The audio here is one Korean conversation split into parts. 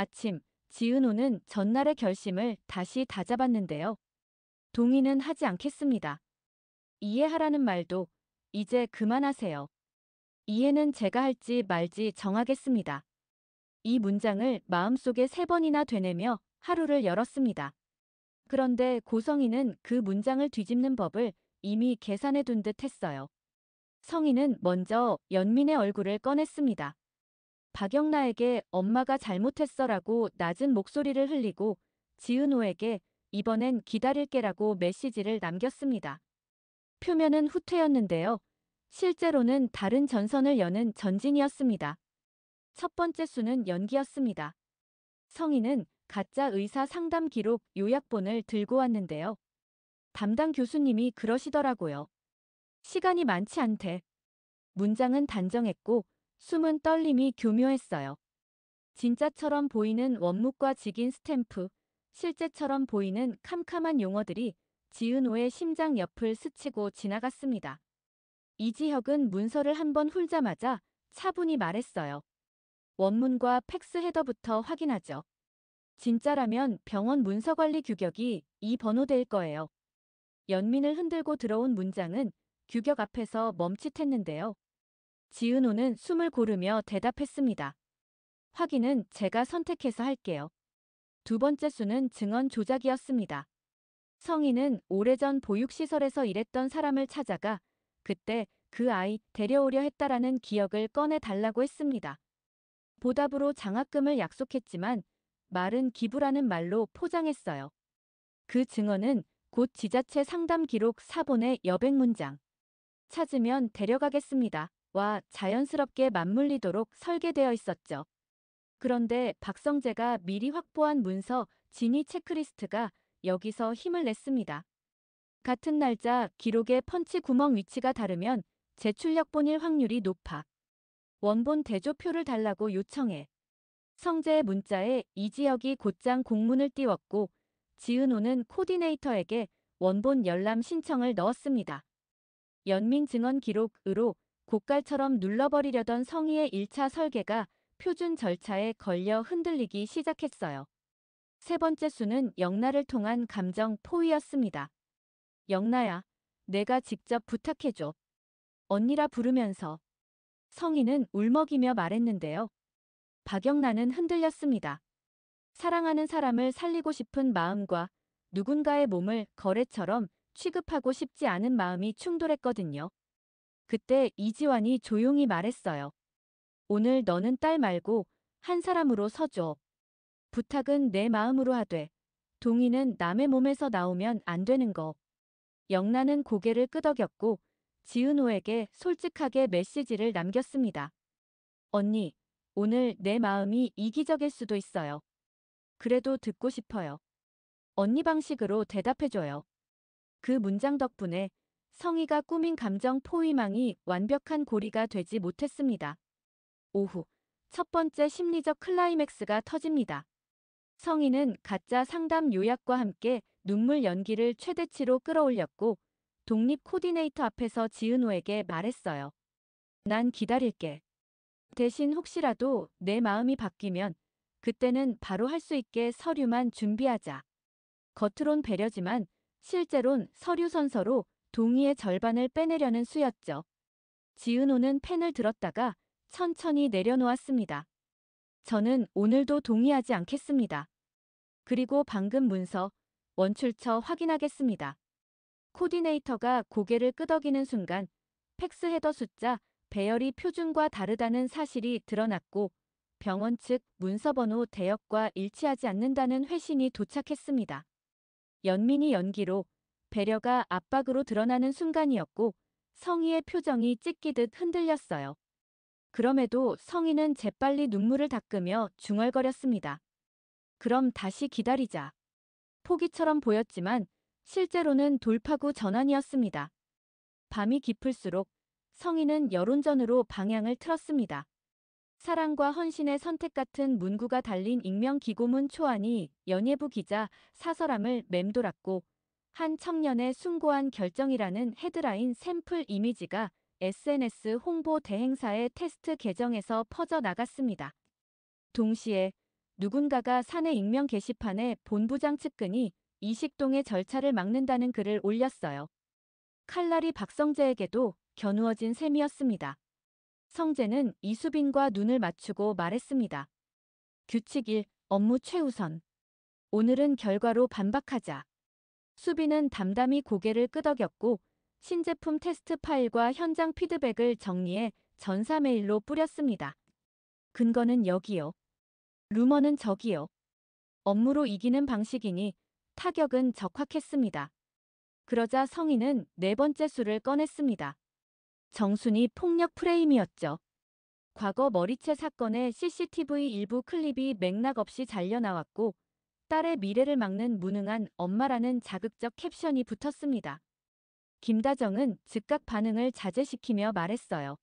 아침, 지은호는 전날의 결심을 다시 다잡았는데요. 동의는 하지 않겠습니다. 이해하라는 말도 이제 그만하세요. 이해는 제가 할지 말지 정하겠습니다. 이 문장을 마음속에 3번이나 되뇌며 하루를 열었습니다. 그런데 고성희는 그 문장을 뒤집는 법을 이미 계산해 둔 듯 했어요. 성희는 먼저 연민의 얼굴을 꺼냈습니다. 박영나에게 엄마가 잘못했어라고 낮은 목소리를 흘리고 지은호에게 이번엔 기다릴게라고 메시지를 남겼습니다. 표면은 후퇴였는데요. 실제로는 다른 전선을 여는 전진이었습니다. 첫 번째 수는 연기였습니다. 성희는 가짜 의사 상담 기록 요약본을 들고 왔는데요. 담당 교수님이 그러시더라고요. 시간이 많지 않대. 문장은 단정했고 숨은 떨림이 교묘했어요. 진짜처럼 보이는 원문과 직인 스탬프, 실제처럼 보이는 캄캄한 용어들이 지은호의 심장 옆을 스치고 지나갔습니다. 이지혁은 문서를 한번 훑자마자 차분히 말했어요. 원문과 팩스 헤더부터 확인하죠. 진짜라면 병원 문서관리 규격이 이 번호대일 거예요. 연민을 흔들고 들어온 문장은 규격 앞에서 멈칫했는데요. 지은호는 숨을 고르며 대답했습니다. 확인은 제가 선택해서 할게요. 두 번째 수는 증언 조작이었습니다. 성희는 오래전 보육시설에서 일했던 사람을 찾아가 그때 그 아이 데려오려 했다라는 기억을 꺼내달라고 했습니다. 보답으로 장학금을 약속했지만 말은 기부라는 말로 포장했어요. 그 증언은 곧 지자체 상담 기록 사본의 여백 문장. 찾으면 데려가겠습니다. 와 자연스럽게 맞물리도록 설계되어 있었죠. 그런데 박성재가 미리 확보한 문서 진위 체크리스트가 여기서 힘을 냈습니다. 같은 날짜 기록의 펀치 구멍 위치가 다르면 재출력본일 확률이 높아. 원본 대조표를 달라고 요청해. 성재의 문자에 이지혁이 곧장 공문을 띄웠고 지은호는 코디네이터에게 원본 열람 신청을 넣었습니다. 연민 증언 기록으로 고깔처럼 눌러버리려던 성희의 1차 설계가 표준 절차에 걸려 흔들리기 시작했어요. 세 번째 수는 영나를 통한 감정 포위였습니다. 영나야, 내가 직접 부탁해줘. 언니라 부르면서. 성희는 울먹이며 말했는데요. 박영나는 흔들렸습니다. 사랑하는 사람을 살리고 싶은 마음과 누군가의 몸을 거래처럼 취급하고 싶지 않은 마음이 충돌했거든요. 그때 이지환이 조용히 말했어요. 오늘 너는 딸 말고 한 사람으로 서줘. 부탁은 내 마음으로 하되 동의는 남의 몸에서 나오면 안 되는 거. 영나는 고개를 끄덕였고 지은호에게 솔직하게 메시지를 남겼습니다. 언니, 오늘 내 마음이 이기적일 수도 있어요. 그래도 듣고 싶어요. 언니 방식으로 대답해줘요. 그 문장 덕분에 성희가 꾸민 감정 포위망이 완벽한 고리가 되지 못했습니다. 오후, 첫 번째 심리적 클라이맥스가 터집니다. 성희는 가짜 상담 요약과 함께 눈물 연기를 최대치로 끌어올렸고 독립 코디네이터 앞에서 지은호에게 말했어요. 난 기다릴게. 대신 혹시라도 내 마음이 바뀌면 그때는 바로 할 수 있게 서류만 준비하자. 겉으론 배려지만 실제론 서류 선서로 동의의 절반을 빼내려는 수였죠. 지은호는 펜을 들었다가 천천히 내려놓았습니다. 저는 오늘도 동의하지 않겠습니다. 그리고 방금 문서, 원출처 확인하겠습니다. 코디네이터가 고개를 끄덕이는 순간 팩스 헤더 숫자 배열이 표준과 다르다는 사실이 드러났고 병원 측 문서번호 대역과 일치하지 않는다는 회신이 도착했습니다. 연민이 연기로 배려가 압박으로 드러나는 순간이었고 성희의 표정이 찢기듯 흔들렸어요. 그럼에도 성희는 재빨리 눈물을 닦으며 중얼거렸습니다. 그럼 다시 기다리자. 포기처럼 보였지만 실제로는 돌파구 전환이었습니다. 밤이 깊을수록 성희는 여론전으로 방향을 틀었습니다. 사랑과 헌신의 선택 같은 문구가 달린 익명 기고문 초안이 연예부 기자 사설함을 맴돌았고 한 청년의 숭고한 결정이라는 헤드라인 샘플 이미지가 SNS 홍보 대행사의 테스트 계정에서 퍼져나갔습니다. 동시에 누군가가 사내 익명 게시판에 본부장 측근이 이식동의 절차를 막는다는 글을 올렸어요. 칼날이 박성재에게도 겨누어진 셈이었습니다. 성재는 이수빈과 눈을 맞추고 말했습니다. 규칙 1. 업무 최우선. 오늘은 결과로 반박하자. 수빈은 담담히 고개를 끄덕였고 신제품 테스트 파일과 현장 피드백을 정리해 전사 메일로 뿌렸습니다. 근거는 여기요. 루머는 저기요. 업무로 이기는 방식이니 타격은 적확했습니다. 그러자 성인은 네 번째 수를 꺼냈습니다. 정순이 폭력 프레임이었죠. 과거 머리채 사건의 CCTV 일부 클립이 맥락 없이 잘려나왔고 딸의 미래를 막는 무능한 엄마라는 자극적 캡션이 붙었습니다. 김다정은 즉각 반응을 자제시키며 말했어요.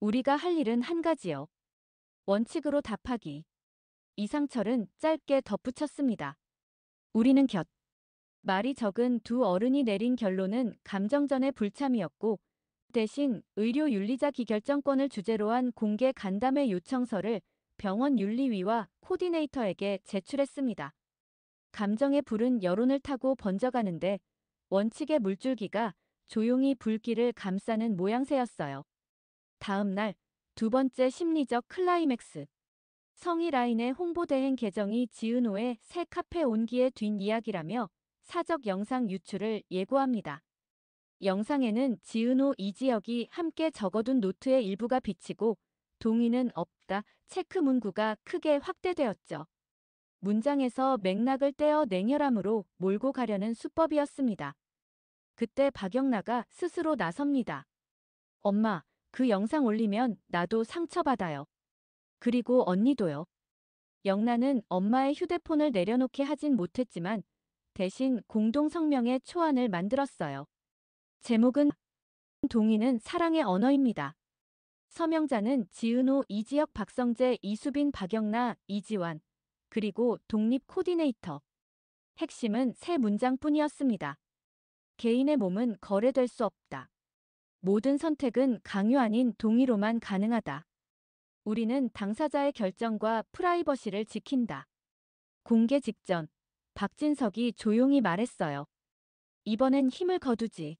우리가 할 일은 한 가지요. 원칙으로 답하기. 이상철은 짧게 덧붙였습니다. 우리는 곁. 말이 적은 두 어른이 내린 결론은 감정전의 불참이었고 대신 의료윤리자 기결정권을 주제로 한 공개 간담회 요청서를 병원윤리위와 코디네이터에게 제출했습니다. 감정의 불은 여론을 타고 번져가는데 원칙의 물줄기가 조용히 불길을 감싸는 모양새였어요. 다음 날 두 번째 심리적 클라이맥스. 성희 라인의 홍보대행 계정이 지은호의 새 카페 온기의 뒷이야기라며 사적 영상 유출을 예고합니다. 영상에는 지은호, 이지혁이 함께 적어둔 노트의 일부가 비치고 동의는 없다 체크 문구가 크게 확대되었죠. 문장에서 맥락을 떼어 냉혈함으로 몰고 가려는 수법이었습니다. 그때 박영나가 스스로 나섭니다. 엄마, 그 영상 올리면 나도 상처받아요. 그리고 언니도요. 영나는 엄마의 휴대폰을 내려놓게 하진 못했지만 대신 공동 성명의 초안을 만들었어요. 제목은 동의는 사랑의 언어입니다. 서명자는 지은호, 이지혁, 박성재, 이수빈, 박영나, 이지환, 그리고 독립 코디네이터. 핵심은 세 문장뿐이었습니다. 개인의 몸은 거래될 수 없다. 모든 선택은 강요 아닌 동의로만 가능하다. 우리는 당사자의 결정과 프라이버시를 지킨다. 공개 직전, 박진석이 조용히 말했어요. 이번엔 힘을 거두지.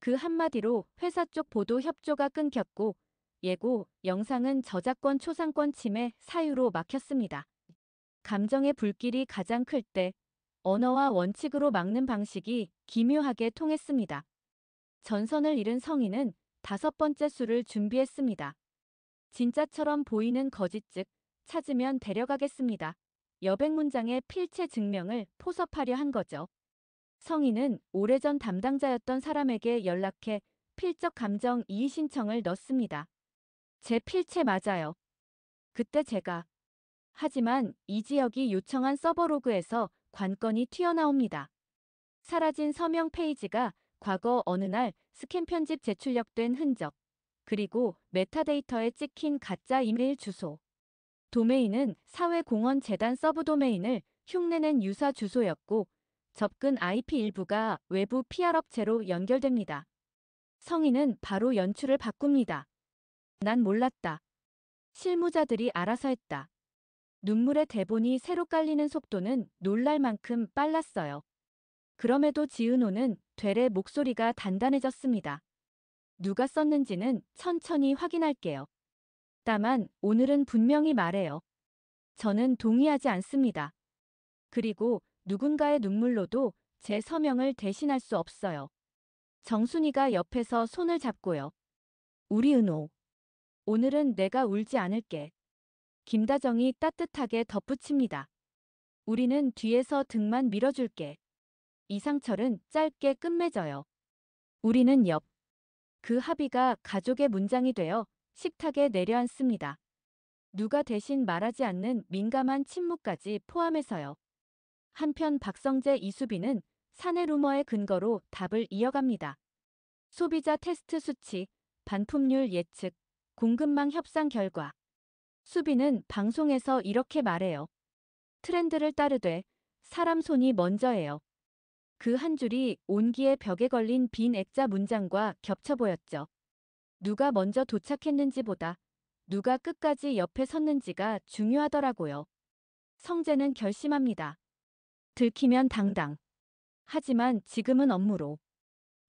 그 한마디로 회사 쪽 보도 협조가 끊겼고 예고, 영상은 저작권 초상권 침해 사유로 막혔습니다. 감정의 불길이 가장 클 때 언어와 원칙으로 막는 방식이 기묘하게 통했습니다. 전선을 잃은 성인은 다섯 번째 수를 준비했습니다. 진짜처럼 보이는 거짓 즉 찾으면 데려가겠습니다. 여백 문장의 필체 증명을 포섭하려 한 거죠. 성인은 오래전 담당자였던 사람에게 연락해 필적 감정 이의 신청을 넣습니다. 제 필체 맞아요. 그때 제가. 하지만 이지혁이 요청한 서버로그에서 관건이 튀어나옵니다. 사라진 서명 페이지가 과거 어느 날 스캔 편집 재출력된 흔적, 그리고 메타데이터에 찍힌 가짜 이메일 주소. 도메인은 사회공헌재단 서브 도메인을 흉내낸 유사 주소였고 접근 IP 일부가 외부 PR업체로 연결됩니다. 성인은 바로 연출을 바꿉니다. 난 몰랐다. 실무자들이 알아서 했다. 눈물의 대본이 새로 깔리는 속도는 놀랄 만큼 빨랐어요. 그럼에도 지은호는 되레 목소리가 단단해졌습니다. 누가 썼는지는 천천히 확인할게요. 다만 오늘은 분명히 말해요. 저는 동의하지 않습니다. 그리고 누군가의 눈물로도 제 서명을 대신할 수 없어요. 정순이가 옆에서 손을 잡고요. 우리 은호. 오늘은 내가 울지 않을게. 김다정이 따뜻하게 덧붙입니다. 우리는 뒤에서 등만 밀어줄게. 이상철은 짧게 끝맺어요. 우리는 옆. 그 합의가 가족의 문장이 되어 식탁에 내려앉습니다. 누가 대신 말하지 않는 민감한 침묵까지 포함해서요. 한편 박성재, 이수빈은 사내 루머의 근거로 답을 이어갑니다. 소비자 테스트 수치, 반품률 예측, 공급망 협상 결과. 수빈은 방송에서 이렇게 말해요. 트렌드를 따르되 사람 손이 먼저예요. 그 한 줄이 온기의 벽에 걸린 빈 액자 문장과 겹쳐 보였죠. 누가 먼저 도착했는지보다 누가 끝까지 옆에 섰는지가 중요하더라고요. 성재는 결심합니다. 들키면 당당. 하지만 지금은 업무로.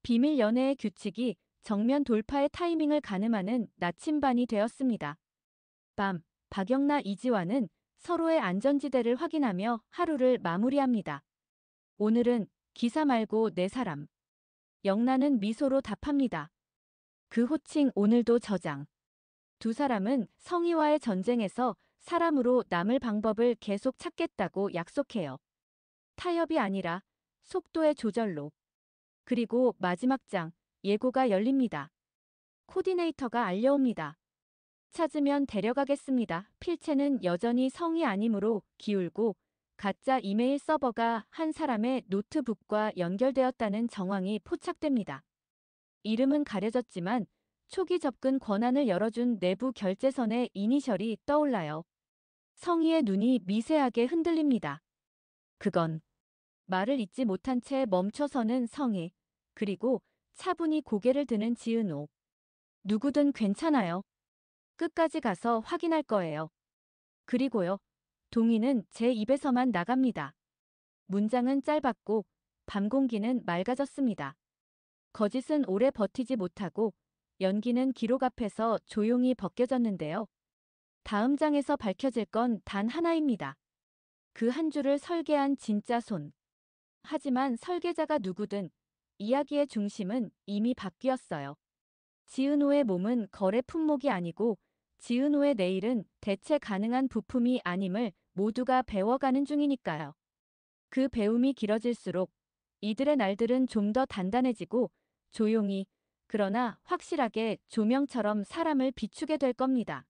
비밀 연애의 규칙이 정면 돌파의 타이밍을 가늠하는 나침반이 되었습니다. 밤, 박영나 이지화는 서로의 안전지대를 확인하며 하루를 마무리합니다. 오늘은 기사 말고 내 사람. 영나는 미소로 답합니다. 그 호칭 오늘도 저장. 두 사람은 성희와의 전쟁에서 사람으로 남을 방법을 계속 찾겠다고 약속해요. 타협이 아니라 속도의 조절로. 그리고 마지막 장, 예고가 열립니다. 코디네이터가 알려옵니다. 찾으면 데려가겠습니다. 필체는 여전히 성이 아니므로 기울고 가짜 이메일 서버가 한 사람의 노트북과 연결되었다는 정황이 포착됩니다. 이름은 가려졌지만 초기 접근 권한을 열어준 내부 결제선의 이니셜이 떠올라요. 성희의 눈이 미세하게 흔들립니다. 그건 말을 잇지 못한 채 멈춰서는 성희, 그리고 차분히 고개를 드는 지은호. 누구든 괜찮아요. 끝까지 가서 확인할 거예요. 그리고요. 동의는 제 입에서만 나갑니다. 문장은 짧았고 밤 공기는 맑아졌습니다. 거짓은 오래 버티지 못하고 연기는 기록 앞에서 조용히 벗겨졌는데요. 다음 장에서 밝혀질 건 단 하나입니다. 그 한 줄을 설계한 진짜 손. 하지만 설계자가 누구든 이야기의 중심은 이미 바뀌었어요. 지은호의 몸은 거래 품목이 아니고 지은호의 내일은 대체 가능한 부품이 아님을 모두가 배워가는 중이니까요. 그 배움이 길어질수록 이들의 날들은 좀 더 단단해지고 조용히, 그러나 확실하게 조명처럼 사람을 비추게 될 겁니다.